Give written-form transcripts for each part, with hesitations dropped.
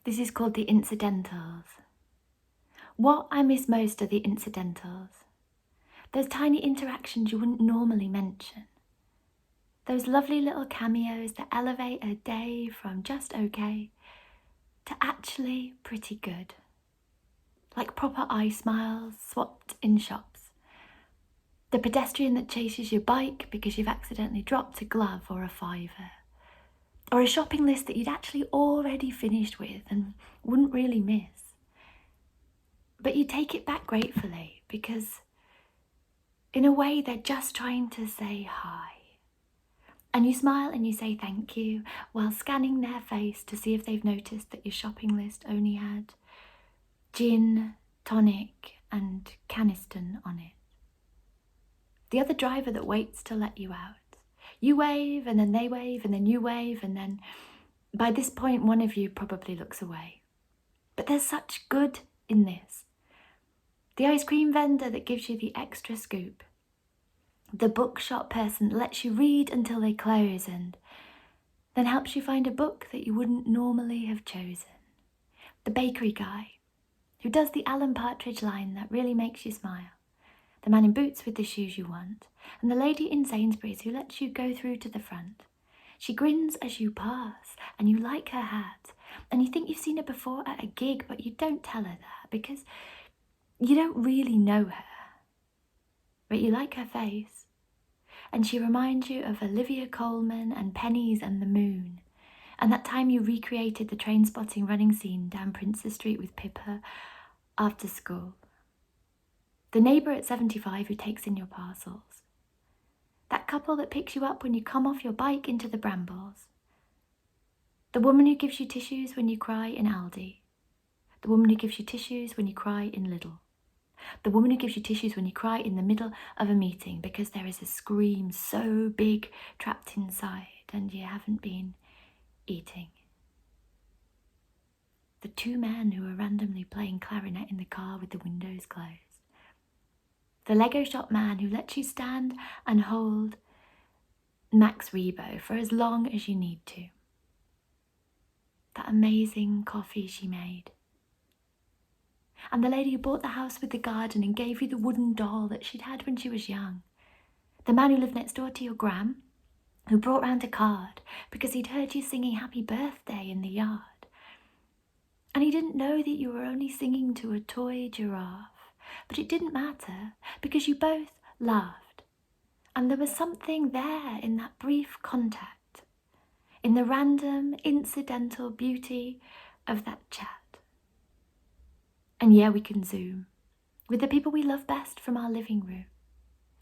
This is called the Incidentals. What I miss most are the incidentals. Those tiny interactions you wouldn't normally mention. Those lovely little cameos that elevate a day from just okay to actually pretty good. Like proper eye smiles swapped in shops. The pedestrian that chases your bike because you've accidentally dropped a glove or a fiver. Or a shopping list that you'd actually already finished with and wouldn't really miss. But you take it back gratefully because in a way they're just trying to say hi. And you smile and you say thank you while scanning their face to see if they've noticed that your shopping list only had gin, tonic and Caniston on it. The other driver that waits to let you out. You wave and then they wave and then you wave and then by this point one of you probably looks away. But there's such good in this. The ice cream vendor that gives you the extra scoop. The bookshop person that lets you read until they close and then helps you find a book that you wouldn't normally have chosen. The bakery guy who does the Alan Partridge line that really makes you smile. The man in boots with the shoes you want. And the lady in Sainsbury's who lets you go through to the front. She grins as you pass and you like her hat and you think you've seen her before at a gig, but you don't tell her that because you don't really know her. But you like her face. And she reminds you of Olivia Colman and Pennies and the Moon. And that time you recreated the train spotting running scene down Princess Street with Pippa after school. The neighbour at 75 who takes in your parcels. That couple that picks you up when you come off your bike into the brambles. The woman who gives you tissues when you cry in Aldi. The woman who gives you tissues when you cry in Lidl. The woman who gives you tissues when you cry in the middle of a meeting because there is a scream so big trapped inside and you haven't been eating. The two men who are randomly playing clarinet in the car with the windows closed. The Lego shop man who lets you stand and hold Max Rebo for as long as you need to. That amazing coffee she made. And the lady who bought the house with the garden and gave you the wooden doll that she'd had when she was young. The man who lived next door to your gran, who brought round a card because he'd heard you singing happy birthday in the yard. And he didn't know that you were only singing to a toy giraffe. But it didn't matter because you both laughed. And there was something there in that brief contact, in the random, incidental beauty of that chat. And yeah, we can Zoom with the people we love best from our living room.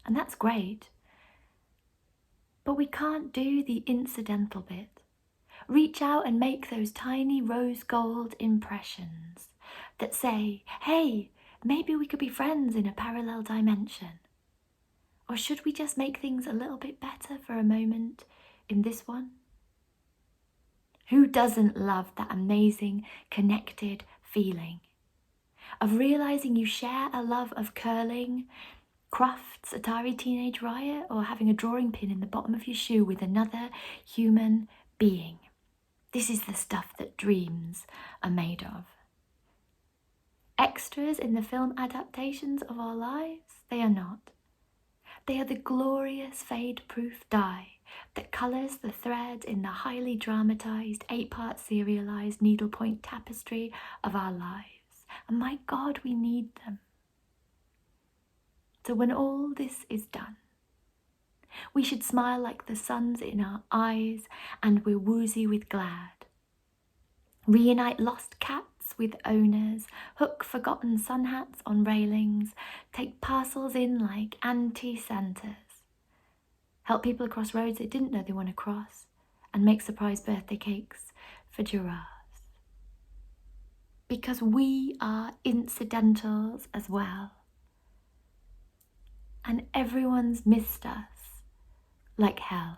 And that's great. But we can't do the incidental bit. Reach out and make those tiny rose gold impressions that say, hey, maybe we could be friends in a parallel dimension. Or should we just make things a little bit better for a moment in this one? Who doesn't love that amazing, connected feeling of realizing you share a love of curling, Crufts, Atari Teenage Riot, or having a drawing pin in the bottom of your shoe with another human being? This is the stuff that dreams are made of. Extras in the film adaptations of our lives? They are not. They are the glorious fade-proof dye that colours the thread in the highly dramatised, 8-part serialised needlepoint tapestry of our lives. And my God, we need them. So when all this is done, we should smile like the sun's in our eyes and we're woozy with glad. Reunite lost cats with owners, hook forgotten sun hats on railings, take parcels in like anti-Santas, help people across roads they didn't know they want to cross, and make surprise birthday cakes for giraffes. Because we are incidentals as well. And everyone's missed us like hell.